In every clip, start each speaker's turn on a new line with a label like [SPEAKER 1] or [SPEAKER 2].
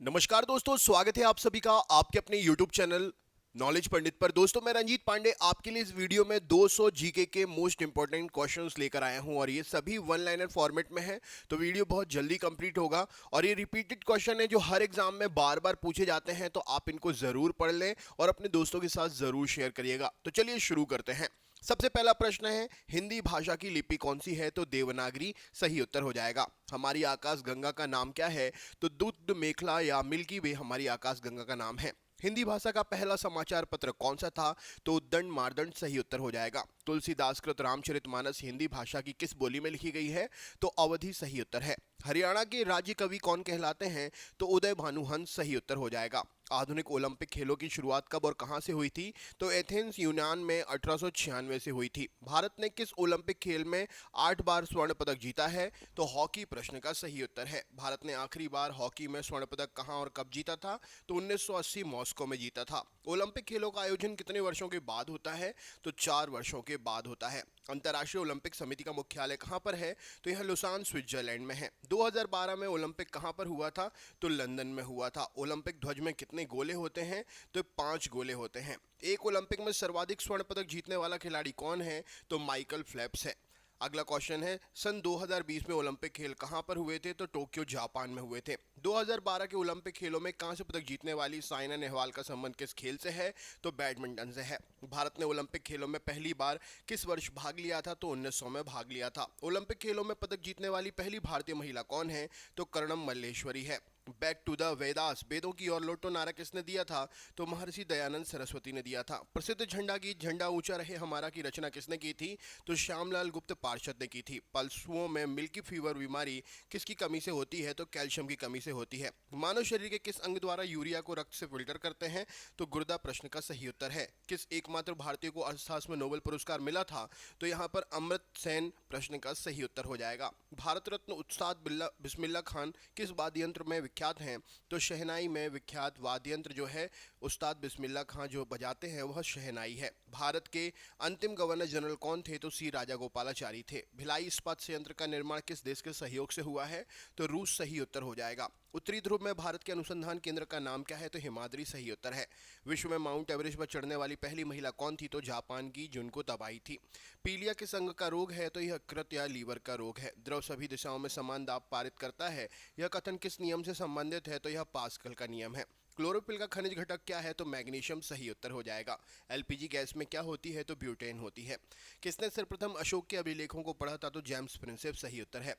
[SPEAKER 1] नमस्कार दोस्तों, स्वागत है आप सभी का आपके अपने YouTube चैनल नॉलेज पंडित पर। दोस्तों, मैं रंजीत पांडे आपके लिए इस वीडियो में 200 जीके के मोस्ट इंपॉर्टेंट क्वेश्चंस लेकर आया हूं और ये सभी वन लाइनर फॉर्मेट में है। तो वीडियो बहुत जल्दी कंप्लीट होगा और ये रिपीटेड क्वेश्चन है जो हर एग्जाम में बार बार पूछे जाते हैं, तो आप इनको जरूर पढ़ लें और अपने दोस्तों के साथ जरूर शेयर करिएगा। तो चलिए शुरू करते हैं। सबसे पहला प्रश्न है, हिंदी भाषा की लिपि कौन सी है? तो देवनागरी सही उत्तर हो जाएगा। हमारी आकाश गंगा का नाम क्या है? तो दुग्ध मेखला या मिल्की वे हमारी आकाश गंगा का नाम है। हिंदी भाषा का पहला समाचार पत्र कौन सा था? तो उद्दंड मार्दंड सही उत्तर हो जाएगा। तुलसीदास कृत रामचरितमानस हिंदी भाषा की किस बोली में लिखी गई है? तो अवधी सही उत्तर है। हरियाणा के राज्य कवि कौन कहलाते हैं? तो उदय भानुहंस सही उत्तर हो जाएगा। आधुनिक ओलंपिक खेलों की शुरुआत कब और कहां से हुई थी? तो एथेंस यूनान में 1896 से हुई थी। भारत ने किस ओलंपिक खेल में 8 बार स्वर्ण पदक जीता है? तो हॉकी प्रश्न का सही उत्तर है। भारत ने आखिरी बार हॉकी में स्वर्ण पदक कहां और कब जीता था? तो 1980 मॉस्को में जीता था। ओलंपिक खेलों का आयोजन कितने वर्षों के बाद होता है? तो 4 वर्षों के बाद होता है। अंतर्राष्ट्रीय ओलंपिक समिति का मुख्यालय कहां पर है? तो यह लुसान स्विट्जरलैंड में है। 2012 में ओलंपिक कहां पर हुआ था? तो लंदन में हुआ था। ओलंपिक ध्वज में कितने गोले होते हैं? तो 5 गोले होते हैं। एक ओलंपिक में सर्वाधिक स्वर्ण पदक जीतने वाला खिलाड़ी कौन है? तो माइकल फेल्प्स है। अगला क्वेश्चन है, सन 2020 में ओलंपिक खेल कहां पर हुए थे? तो टोक्यो जापान में हुए थे। 2012 के ओलंपिक खेलों में कांस्य पदक जीतने वाली साइना नेहवाल का संबंध किस खेल से है? तो बैडमिंटन से है। भारत ने ओलंपिक खेलों में पहली बार किस वर्ष भाग लिया था? तो 1900 में भाग लिया था। ओलंपिक खेलों में पदक जीतने वाली पहली भारतीय महिला कौन है? तो कर्णम मल्लेश्वरी है। बैक टू द वेदास, वेदों की ओर लौटो नारा किसने दिया था? तो महर्षि दयानंद सरस्वती ने दिया था। प्रसिद्ध झंडा गीत झंडा ऊंचा रहे हमारा की रचना किसने की थी? तो श्यामलाल गुप्त पार्षद ने की थी। पशुओं में मिल्की फीवर बीमारी किसकी कमी से होती है? तो कैल्शियम की कमी से होती है। मानव शरीर के किस अंग द्वारा यूरिया को रक्त से फिल्टर करते हैं? तो गुर्दा प्रश्न का सही उत्तर है। किस एकमात्र भारतीय को अर्थशास्त्र में नोबेल पुरस्कार मिला था? तो यहाँ पर अमृत सेन प्रश्न का सही उत्तर हो जाएगा। भारत रत्न उस्ताद बिस्मिल्लाह खान किस वाद्य यंत्र में विख्यात हैं? तो शहनाई में विख्यात वाद्य यंत्र जो है उस्ताद बिस्मिल्लाह खान जो बजाते हैं वह शहनाई है। भारत के अंतिम गवर्नर जनरल कौन थे? तो सी राजा गोपालाचारी थे। भिलाई इस्पात संयंत्र का निर्माण किस देश के सहयोग से हुआ है? तो रूस सही उत्तर हो जाएगा। उत्तरी ध्रुव में भारत के अनुसंधान केंद्र का नाम क्या है? तो हिमाद्री सही उत्तर है। विश्व में माउंट एवरेस्ट पर चढ़ने वाली पहली महिला कौन थी? तो जापान की जुनको तबाई थी। पीलिया किस अंग का रोग है? तो यह कृत या लीवर का रोग है। द्रव सभी दिशाओं में समान दाब पारित करता है, यह कथन किस नियम से संबंधित है? तो यह पास्कल का नियम है। क्लोरोफिल का खनिज घटक क्या है? तो मैग्नीशियम सही उत्तर हो जाएगा। एलपीजी गैस में क्या होती है? तो ब्यूटेन होती है। किसने सर्वप्रथम अशोक के अभिलेखों को पढ़ा था? तो जेम्स प्रिंसेप सही उत्तर है।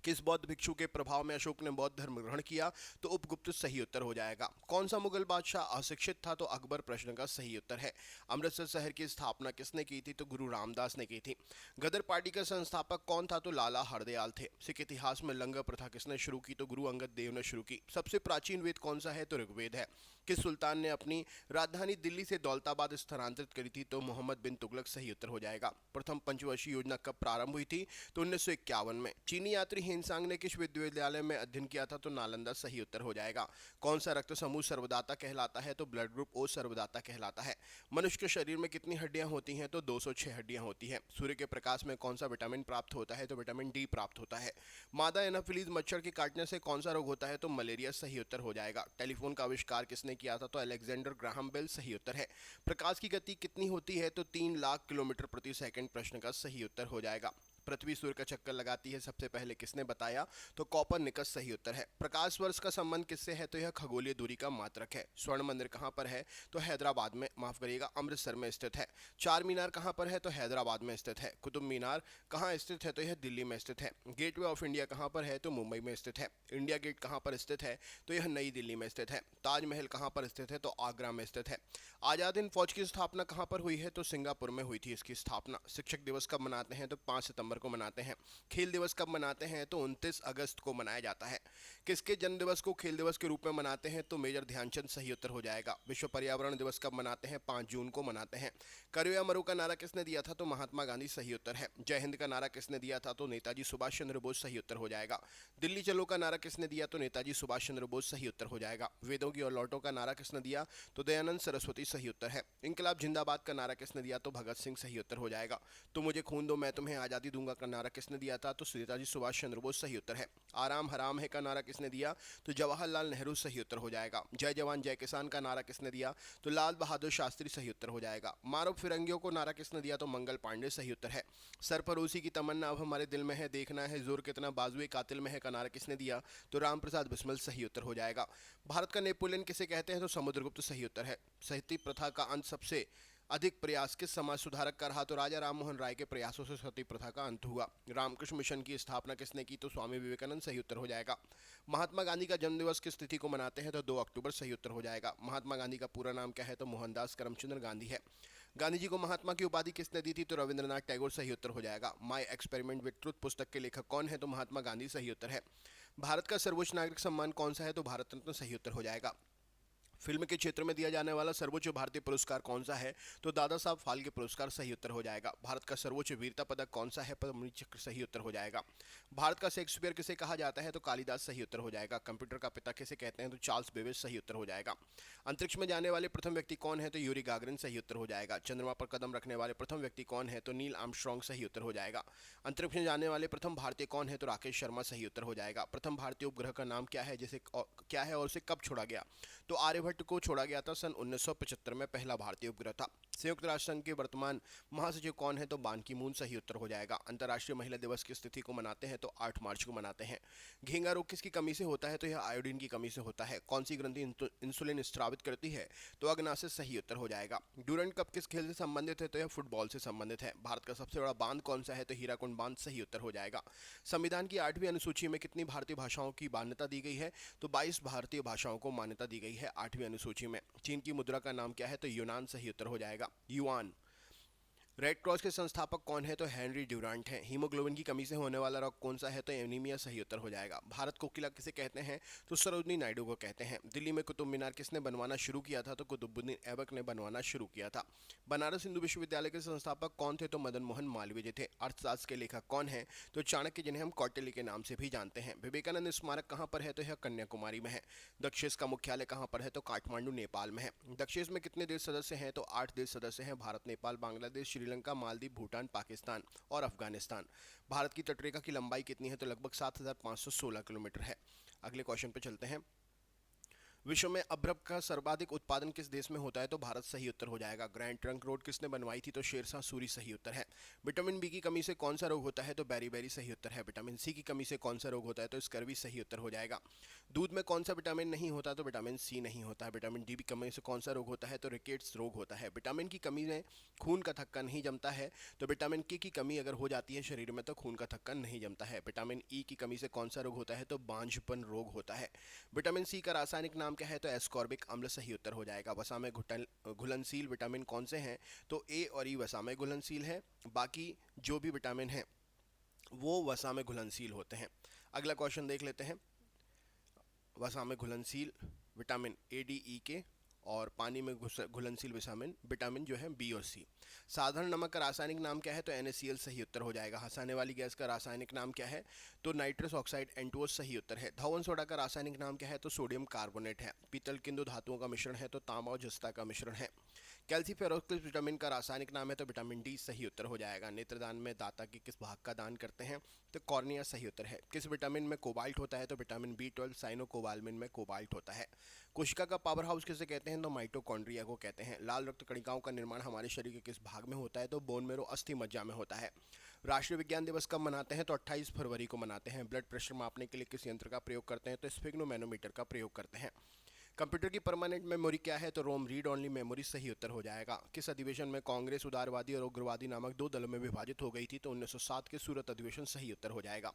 [SPEAKER 1] किस बौद्ध भिक्षु के प्रभाव में अशोक ने बौद्ध धर्म ग्रहण किया? तो उपगुप्त सही उत्तर हो जाएगा। कौन सा मुगल बादशाह अशिक्षित था? तो अकबर प्रश्न का सही उत्तर है। अमृतसर शहर की स्थापना किसने की थी? तो गुरु रामदास ने की थी। गदर पार्टी का संस्थापक कौन था? तो लाला हरदयाल थे। सिख इतिहास में लंगर प्रथा किसने शुरू की? तो गुरु अंगद देव ने शुरू की। सबसे प्राचीन वेद कौन सा है? तो ऋग्वेद है। किस सुल्तान ने अपनी राजधानी दिल्ली से दौलताबाद स्थानांतरित करी थी? तो मोहम्मद बिन तुगलक सही उत्तर हो जाएगा। प्रथम पंचवर्षीय योजना कब प्रारंभ हुई थी? तो 1951 में। चीनी यात्री हेनसांग ने किस विश्वविद्यालय में अध्ययन किया था? तो नालंदा सही उत्तर हो जाएगा। कौन सा रक्त समूह सर्वदाता कहलाता है? तो ब्लड ग्रुप ओ सर्वदाता कहलाता है। मनुष्य के शरीर में कितनी हड्डियां होती हैं? तो 206 हड्डियां होती हैं। सूर्य के प्रकाश में कौन सा विटामिन प्राप्त होता है? तो विटामिन डी प्राप्त होता है। मादा एनाफिलीज मच्छर के काटने से कौन सा रोग होता है? तो मलेरिया सही उत्तर हो जाएगा। टेलीफोन का आविष्कार किसने किया था? तो अलेक्जेंडर ग्राहम बेल सही उत्तर है। प्रकाश की गति कितनी होती है? तो 3 लाख किलोमीटर प्रति सेकंड प्रश्न का सही उत्तर हो जाएगा। पृथ्वी सूर्य का चक्कर लगाती है सबसे पहले किसने बताया? तो कॉपरनिकस सही उत्तर है। प्रकाश वर्ष का संबंध किससे है? तो यह खगोलीय दूरी का मात्रक है। स्वर्ण मंदिर कहाँ पर है? तो हैदराबाद में, माफ करिएगा, अमृतसर में स्थित है। चार मीनार कहाँ पर है? तो हैदराबाद में स्थित है। कुतुब मीनार कहाँ स्थित है? तो यह दिल्ली में स्थित है। गेटवे ऑफ इंडिया कहाँ पर है? तो मुंबई में स्थित है। इंडिया गेट कहाँ पर स्थित है? तो यह नई दिल्ली में स्थित है। ताजमहल कहाँ पर स्थित है? तो आगरा में स्थित है। आजाद हिंद फौज की स्थापना कहाँ पर हुई है? तो सिंगापुर में हुई थी इसकी स्थापना। शिक्षक दिवस कब मनाते हैं? तो 5 सितंबर को मनाते हैं। खेल दिवस कब मनाते हैं? तो 29 अगस्त को मनाया जाता है। किसके जन्म दिवस को खेल दिवस के रूप में मनाते हैं? तो मेजर ध्यानचंद सही उत्तर हो जाएगा। विश्व पर्यावरण दिवस कब मनाते हैं? 5 जून को मनाते हैं। करो या मरो का नारा किसने दिया था? तो महात्मा गांधी सही उत्तर है। जय हिंद का नारा किसने दिया था? तो नेताजी सुभाष चंद्र बोस सही उत्तर हो जाएगा। दिल्ली चलो का नारा किसने दिया? तो नेताजी सुभाष चंद्र बोस सही उत्तर हो जाएगा। वेदों की और लौटो का नारा किसने दिया? तो दयानंद सरस्वती सही उत्तर है। इंकलाब जिंदाबाद का नारा किसने दिया? तो भगत सिंह सही उत्तर हो जाएगा। तो मुझे खून दो मैं तुम्हें आज़ादी दूंगा दूंगा का नारा किसने दिया था? तो नेताजी सुभाष चंद्र बोस सही उत्तर है। आराम हराम है का नारा किसने दिया? तो जवाहरलाल नेहरू सही उत्तर हो जाएगा। जय जवान जय किसान का नारा किसने दिया? तो लाल बहादुर शास्त्री सही उत्तर हो जाएगा। मारो फिरंगियों को नारा किसने दिया? तो मंगल पांडे सही उत्तर है। सरफरोशी की तमन्ना अब हमारे दिल में है, देखना है जोर कितना बाजुए कातिल में है का नारा किसने दिया? तो राम प्रसाद बिस्मिल सही उत्तर हो जाएगा। भारत का नेपोलियन किसे कहते हैं? तो समुद्रगुप्त सही उत्तर है। सती प्रथा का अंत सबसे अधिक प्रयास किस समाज सुधारक का रहा? तो राजा राम मोहन राय के प्रयासों से सती प्रथा का अंत हुआ। रामकृष्ण मिशन की स्थापना किसने की? तो स्वामी विवेकानंद सही उत्तर हो जाएगा। महात्मा गांधी का जन्मदिवस किस तिथि को मनाते हैं? तो 2 अक्टूबर सही उत्तर हो जाएगा। महात्मा गांधी का पूरा नाम क्या है? तो मोहनदास करमचंद गांधी है। गांधी जी को महात्मा की उपाधि किसने दी थी? तो रविंद्रनाथ टैगोर सही उत्तर हो जाएगा। माय एक्सपेरिमेंट विद ट्रुथ पुस्तक के लेखक कौन है? तो महात्मा गांधी सही उत्तर है। भारत का सर्वोच्च नागरिक सम्मान कौन सा है? तो भारत रत्न सही उत्तर हो जाएगा। फिल्म के क्षेत्र में दिया जाने वाला सर्वोच्च भारतीय पुरस्कार कौन सा है? तो दादा साहब फाल्के पुरस्कार सही उत्तर हो जाएगा। भारत का सर्वोच्च वीरता पदक कौन सा है? पद्मश्री चक्र सही उत्तर हो जाएगा। भारत का शेक्सपियर किसे कहा जाता है? तो कालिदास सही उत्तर हो जाएगा। कंप्यूटर का पिता किसे कहते हैं? तो चार्ल्स बेबेज सही उत्तर हो जाएगा। अंतरिक्ष में जाने वाले प्रथम व्यक्ति कौन है? तो यूरी गागरिन सही उत्तर हो जाएगा। चंद्रमा पर कदम रखने वाले प्रथम व्यक्ति कौन है? तो नील आर्मस्ट्रॉन्ग सही उत्तर हो जाएगा। अंतरिक्ष में जाने वाले प्रथम भारतीय कौन है? तो राकेश शर्मा सही उत्तर हो जाएगा। प्रथम भारतीय उपग्रह का नाम क्या है, जिसे क्या है और उसे कब छोड़ा गया? तो आर्यभट्ट को छोड़ा गया था सन 1975 में, पहला भारतीय उपग्रह था। संयुक्त राष्ट्र संघ के वर्तमान महासचिव कौन है? तो बान की मून सही उत्तर हो जाएगा। अंतर्राष्ट्रीय महिला दिवस किस तिथि को मनाते हैं? तो 8 मार्च को मनाते हैं। घेंगा रोग किसकी कमी से होता है? तो यह आयोडीन की कमी से होता है। कौन सी ग्रंथि इंसुलिन स्रावित करती है? तो अग्नाशय सही उत्तर हो जाएगा। ड्यूरेंट कप किस खेल से संबंधित है? तो यह फुटबॉल से संबंधित है। भारत का सबसे बड़ा बांध कौन सा है? तो हीराकुंड बांध सही उत्तर हो जाएगा। संविधान की 8वीं अनुसूची में कितनी भारतीय भाषाओं की मान्यता दी गई है? तो 22 भारतीय भाषाओं को मान्यता दी गई है 8वीं अनुसूची में। चीन की मुद्रा का नाम क्या है? तो यूनान सही उत्तर हो जाएगा। युआन। रेड क्रॉस के संस्थापक कौन है? तो हेनरी ड्यूरांट हैं। हीमोग्लोबिन की कमी से होने वाला रोग कौन सा है? तो एनीमिया सही उत्तर हो जाएगा। भारत कोकिला किसे कहते हैं? तो सरोजनी नायडू को कहते हैं। दिल्ली में कुतुब मीनार किसने बनवाना शुरू किया था? तो कुतुबुद्दीन ऐबक ने बनवाना शुरू किया था। बनारस हिंदू विश्वविद्यालय के संस्थापक कौन थे? तो मदन मोहन मालवीय जी थे। अर्थशास्त्र के लेखक कौन है? तो चाणक्य, जिन्हें हम कौटिल्य के नाम से भी जानते हैं। विवेकानंद स्मारक कहाँ पर है? तो यह कन्याकुमारी में है। दक्षेस का मुख्यालय कहाँ पर है? तो काठमांडू नेपाल में है। दक्षेस में कितने देश सदस्य हैं? तो 8 देश सदस्य हैं। भारत, नेपाल, बांग्लादेश, श्रीलंका, मालदीव, भूटान, पाकिस्तान और अफगानिस्तान। भारत की तटरेखा की लंबाई कितनी है? तो लगभग 7516 किलोमीटर है। अगले क्वेश्चन पे चलते हैं। विश्व में अभ्रक का सर्वाधिक उत्पादन किस देश में होता है? तो भारत सही उत्तर हो जाएगा। ग्रैंड ट्रंक रोड किसने बनवाई थी? तो शेरशाह सूरी सही उत्तर है। विटामिन बी की कमी से कौन सा रोग होता है? तो बेरी सही उत्तर है। विटामिन सी की कमी से कौन सा रोग होता है? तो स्कर्वी सही उत्तर हो जाएगा। दूध में कौन सा विटामिन नहीं होता? तो विटामिन सी नहीं होता है। विटामिन डी की कमी से कौन सा रोग होता है? तो रिकेट्स रोग होता है। विटामिन की कमी में खून का थक्का नहीं जमता है। तो विटामिन के की कमी अगर हो जाती है शरीर में तो खून का थक्का नहीं जमता है। विटामिन ई की कमी से कौन सा रोग होता है? तो बांझपन रोग होता है। विटामिन सी का रासायनिक नाम क्या है? तो एस्कॉर्बिक अम्ल सही उत्तर हो जाएगा। वसा में घुलनशील विटामिन कौन से हैं? तो ए और ई वसा में घुलनशील है। बाकी जो भी विटामिन हैं वो वसा में घुलनशील होते हैं। अगला क्वेश्चन देख लेते हैं। वसा में घुलनशील विटामिन ए, डी, ई के और पानी में घुलनशील विटामिन जो है बी और सी। साधारण नमक का रासायनिक नाम क्या है? तो NaCl सही उत्तर हो जाएगा। हंसाने वाली गैस का रासायनिक नाम क्या है? तो नाइट्रस ऑक्साइड N2O सही उत्तर है। धवन सोडा का रासायनिक नाम क्या है? तो सोडियम कार्बोनेट है। पीतल किन दो धातुओं का मिश्रण है? तो तांबा और जस्ता का मिश्रण है। कैल्सीफेरोस किस विटामिन का रासायनिक नाम है? तो विटामिन डी सही उत्तर हो जाएगा। नेत्रदान में दाता के किस भाग का दान करते हैं? तो कॉर्निया सही उत्तर है। किस विटामिन में कोबाल्ट होता है? तो विटामिन B12 साइनोकोबाल्मिन में कोबाल्ट होता है। कोशिका का पावर हाउस किसे कहते हैं? तो माइटोकॉन्ड्रिया को कहते हैं। लाल रक्त कणिकाओं का निर्माण हमारे शरीर के किस भाग में होता है? तो बोन मेरो अस्थि मज्जा में होता है। राष्ट्रीय विज्ञान दिवस कब मनाते हैं? तो 28 फरवरी को मनाते हैं। ब्लड प्रेशर मापने के लिए किस यंत्र का प्रयोग करते हैं? तो स्फिग्नोमैनोमीटर का प्रयोग करते हैं। कंप्यूटर की परमानेंट मेमोरी क्या है? तो रोम रीड ओनली मेमोरी सही उत्तर हो जाएगा। किस अधिवेशन में कांग्रेस उदारवादी और उग्रवादी नामक 2 दलों में विभाजित हो गई थी? तो 1907 के सूरत अधिवेशन सही उत्तर हो जाएगा।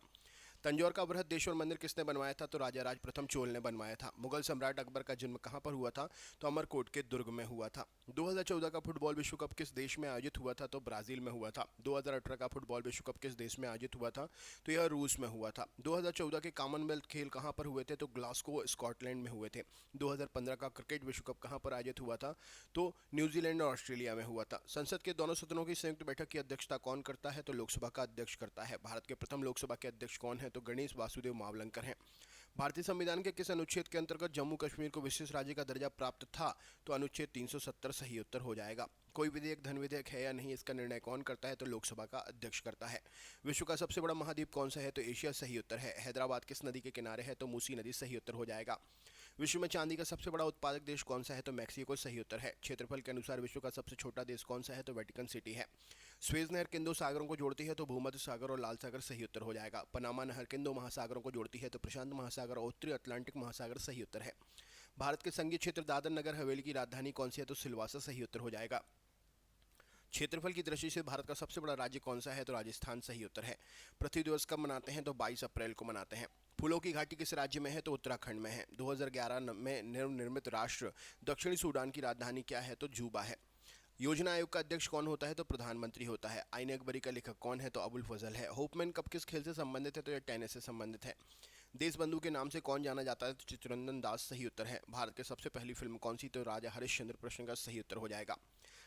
[SPEAKER 1] तंजौर का बृहदेश्वर मंदिर किसने बनवाया था? तो राजा राज प्रथम चोल ने बनवाया था। मुगल सम्राट अकबर का जन्म कहाँ पर हुआ था? तो अमरकोट के दुर्ग में हुआ था। 2014 का फुटबॉल विश्व कप किस देश में आयोजित हुआ था? तो ब्राजील में हुआ था। 2018 का फुटबॉल विश्व कप किस देश में आयोजित हुआ था? तो यह रूस में हुआ था। 2014 के कॉमनवेल्थ खेल कहाँ पर हुए थे? तो ग्लासगो स्कॉटलैंड में हुए थे। 2015 का क्रिकेट विश्व कप कहाँ पर आयोजित हुआ था? तो न्यूजीलैंड और ऑस्ट्रेलिया में हुआ था। संसद के दोनों सदनों की संयुक्त बैठक की अध्यक्षता कौन करता है? तो लोकसभा का अध्यक्ष करता है। भारत के प्रथम लोकसभा के अध्यक्ष कौन है? तो गणेश वासुदेव मावलंकर हैं। भारतीय संविधान के किस अनुच्छेद के अंतर्गत जम्मू कश्मीर को विशेष राज्य का दर्जा प्राप्त था? तो अनुच्छेद 370 सही उत्तर हो जाएगा। कोई विधेयक धन विधेयक है या नहीं, इसका निर्णय कौन करता है? तो लोकसभा का अध्यक्ष करता है। विश्व का सबसे बड़ा महाद्वीप कौन सा है? तो एशिया सही उत्तर है। हैदराबाद किस नदी के किनारे है? तो मूसी नदी सही उत्तर हो जाएगा। विश्व में चांदी का सबसे बड़ा उत्पादक देश कौन सा है? तो मैक्सिको सही उत्तर है। क्षेत्रफल के अनुसार विश्व का सबसे छोटा देश कौन सा है? तो वेटिकन सिटी है। स्वेज नहर किन दो सागरों को जोड़ती है? तो भूमध्य सागर और लाल सागर सही उत्तर हो जाएगा। पनामा नहर किन दो महासागरों को जोड़ती है? तो प्रशांत महासागर और उत्तरी अटलांटिक महासागर सही उत्तर है। भारत के संघीय क्षेत्र दादर नगर हवेली की राजधानी कौन सी है? तो सिलवासा सही उत्तर हो जाएगा। क्षेत्रफल की दृष्टि से भारत का सबसे बड़ा राज्य कौन सा है? तो राजस्थान सही उत्तर है। पृथ्वी दिवस कब मनाते हैं? तो 22 अप्रैल को मनाते हैं। फूलों की घाटी किस राज्य में है? तो उत्तराखंड में है। 2011 में नवनिर्मित राष्ट्र दक्षिणी सूडान की राजधानी क्या है? तो जूबा है। योजना आयोग का अध्यक्ष कौन होता है? तो प्रधानमंत्री होता है। आईन अकबरी का लेखक कौन है? तो अबुल फजल है। होपमैन कप किस खेल से संबंधित है? तो यह टेनिस से संबंधित है। देशबंधु के नाम से कौन जाना जाता है? तो चित्तरंजन दास सही उत्तर है। भारत की सबसे पहली फिल्म कौन सी? तो राजा हरिश्चंद्र प्रश्न का सही उत्तर हो जाएगा।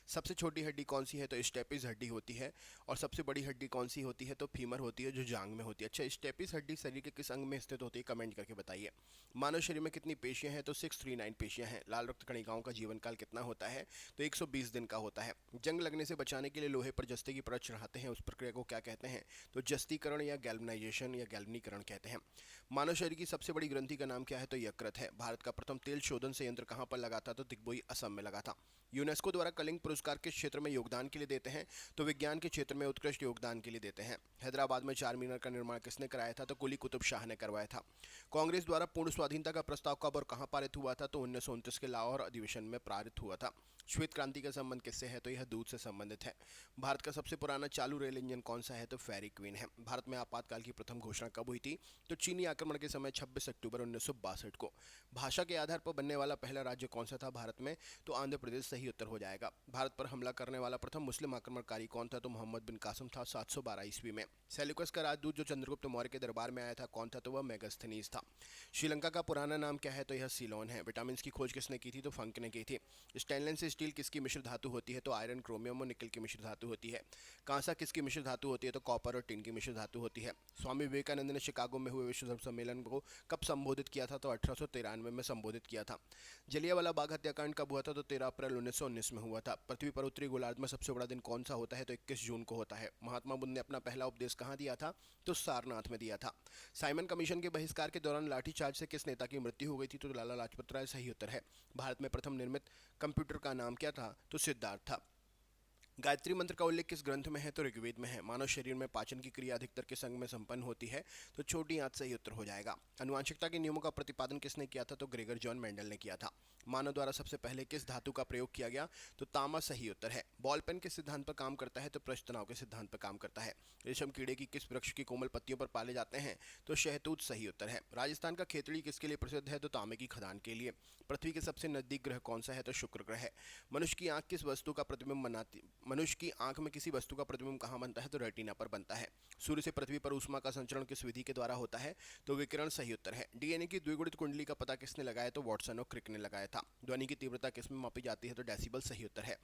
[SPEAKER 1] सबसे छोटी हड्डी कौन सी है? तो स्टेपिस हड्डी होती है। और सबसे बड़ी हड्डी कौन सी होती है? तो फीमर होती है, जो जांग में होती है। अच्छा, स्टेपिस हड्डी शरीर के किस अंग में स्थित होती है? कमेंट करके बताइए। मानव शरीर में कितनी पेशियां हैं? तो 639 पेशियां हैं। लाल रक्त कणिकाओं का जीवन काल कितना होता है? तो 120 दिन का होता है। जंग लगने से बचाने के लिए लोहे पर जस्ते की परत चढ़ाते हैं, उस प्रक्रिया को क्या कहते हैं? तो जस्तीकरण या गैल्वनाइजेशन या गैल्वनीकरण कहते हैं। मानव शरीर की सबसे बड़ी ग्रंथि का नाम क्या है? तो यकृत है। भारत का प्रथम तेल शोधन संयंत्र कहां पर लगा था? तो दिग्बोई असम में लगा था। यूनेस्को द्वारा कलिंग पुरस्कार किस क्षेत्र में योगदान के लिए देते हैं? तो विज्ञान के क्षेत्र में उत्कृष्ट योगदान के लिए देते हैं। हैदराबाद में चार मीनार का निर्माण किसने कराया था? तो कुली कुतुब शाह ने करवाया था। कांग्रेस द्वारा पूर्ण स्वाधीनता का प्रस्ताव कब और कहां पारित हुआ था? तो 1929 के लाहौर अधिवेशन में पारित हुआ था। श्वेत क्रांति का संबंध किससे है? तो यह दूध से संबंधित है। भारत का सबसे पुराना चालू रेल इंजन कौन सा है? तो फेरी क्वीन है। भारत में आपातकाल की प्रथम घोषणा कब हुई थी? तो चीनी आक्रमण के समय 26 अक्टूबर 1962 को। भाषा के आधार पर बनने वाला पहला राज्य कौन सा था भारत में? तो आंध्र प्रदेश सही उत्तर हो जाएगा। भारत पर हमला करने वाला प्रथम मुस्लिम आक्रमणकारी कौन था? तो मोहम्मद बिन कासिम था 712 ईस्वी में। सेल्यूकस का राजदूत जो चंद्रगुप्त मौर्य के दरबार में आया था कौन था? तो वह मेगास्थनीज था। श्रीलंका का पुराना नाम क्या है? तो यह सीलोन है। विटामिन की खोज किसने की थी? तो फंक ने की थी। स्टेनलेस स्टील किसकी मिश्र धातु होती है? तो आयरन, क्रोमियम और निकल की मिश्र धातु होती है। कांसा किसकी मिश्र धातु होती है? तो कॉपर और टिन की मिश्र धातु होती है। स्वामी विवेकानंद ने शिकागो में हुए विश्व धर्म सम्मेलन को कब संबोधित किया था? तो 1893 में संबोधित किया था। जलियांवाला बाग हत्याकांड कब हुआ था? तो 13 अप्रैल 1919 में हुआ था। पृथ्वी पर उत्तरी गोलार्ध में सबसे बड़ा दिन कौन सा होता है? तो 21 जून को होता है। महात्मा बुद्ध ने अपना पहला उपदेश कहाँ दिया था? तो सारनाथ में दिया था। साइमन कमीशन के बहिष्कार के दौरान लाठीचार्ज से किस नेता की मृत्यु हो गई थी? तो लाला लाजपत राय सही उत्तर है। भारत में प्रथम निर्मित कंप्यूटर का नाम क्या था? तो सिद्धार्थ था। गायत्री मंत्र का उल्लेख किस ग्रंथ में है? तो ऋग्वेद में है। मानव शरीर में पाचन की क्रिया अधिकतर किस अंग में संपन्न होती है? तो छोटी आंत सही उत्तर हो जाएगा। अनुवांशिकता के नियमों का प्रतिपादन किसने किया था? तो ग्रेगर जॉन मेंडल ने किया था। मानव द्वारा सबसे पहले किस धातु का प्रयोग किया गया? तो तांबा सही उत्तर है। बॉल पेन किस सिद्धांत पर काम करता है? तो पृष्ठ तनाव के सिद्धांत पर काम करता है। रेशम कीड़े की किस वृक्ष की कोमल पत्तियों पर पाले जाते हैं? तो शहतूत सही उत्तर है। राजस्थान का खेतड़ी किसके लिए प्रसिद्ध है? तो तांबे की खदान के लिए। पृथ्वी के सबसे नजदीक ग्रह कौन सा है? तो शुक्र ग्रह है। मनुष्य की आंख किस वस्तु का प्रतिबिंब बनाती? मनुष्य की आंख में किसी वस्तु का प्रतिबिंब कहाँ बनता है? तो रेटिना पर बनता है। सूर्य से पृथ्वी पर ऊष्मा का संचरण किस विधि के द्वारा होता है? तो विकिरण सही उत्तर है। डीएनए की द्विगुणित कुंडली का पता किसने लगाया? तो वाटसन और क्रिक ने लगाया था। ध्वनि की तीव्रता किसमें मापी जाती है? तो डेसिबल सही उत्तर है।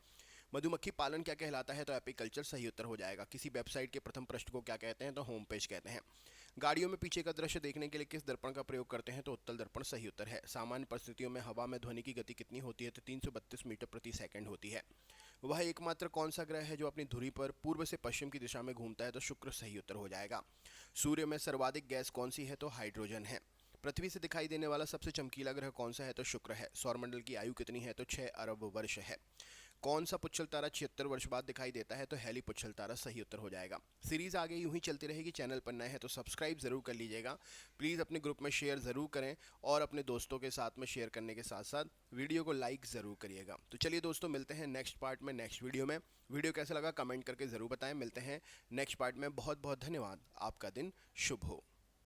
[SPEAKER 1] मधुमक्खी पालन क्या कहलाता है? तो एपीकल्चर सही उत्तर हो जाएगा। किसी वेबसाइट के प्रथम पृष्ठ को क्या कहते हैं? तो होम पेज कहते हैं। गाड़ियों में पीछे का दृश्य देखने के लिए किस दर्पण का प्रयोग करते हैं? तो उत्तल दर्पण सही उत्तर है। सामान्य परिस्थितियों में हवा में ध्वनि की गति कितनी होती है? तो 332 मीटर प्रति सेकंड होती है। वह एकमात्र कौन सा ग्रह है जो अपनी धुरी पर पूर्व से पश्चिम की दिशा में घूमता है? तो शुक्र सही उत्तर हो जाएगा। सूर्य में सर्वाधिक गैस कौन सी है? तो हाइड्रोजन है। पृथ्वी से दिखाई देने वाला सबसे चमकीला ग्रह कौन सा है? तो शुक्र है। सौरमंडल की आयु कितनी है? तो 6 अरब वर्ष है। कौन सा पुच्छल तारा 76 वर्ष बाद दिखाई देता है? तो हेली पुच्छल तारा सही उत्तर हो जाएगा। सीरीज आगे यूं ही चलती रहेगी। चैनल पर नए हैं तो सब्सक्राइब जरूर कर लीजिएगा। प्लीज़ अपने ग्रुप में शेयर ज़रूर करें और अपने दोस्तों के साथ में शेयर करने के साथ साथ वीडियो को लाइक ज़रूर करिएगा। तो चलिए दोस्तों, मिलते हैं नेक्स्ट पार्ट में, नेक्स्ट वीडियो में। वीडियो कैसा लगा कमेंट करके ज़रूर बताएं। मिलते हैं नेक्स्ट पार्ट में। बहुत बहुत धन्यवाद। आपका दिन शुभ हो।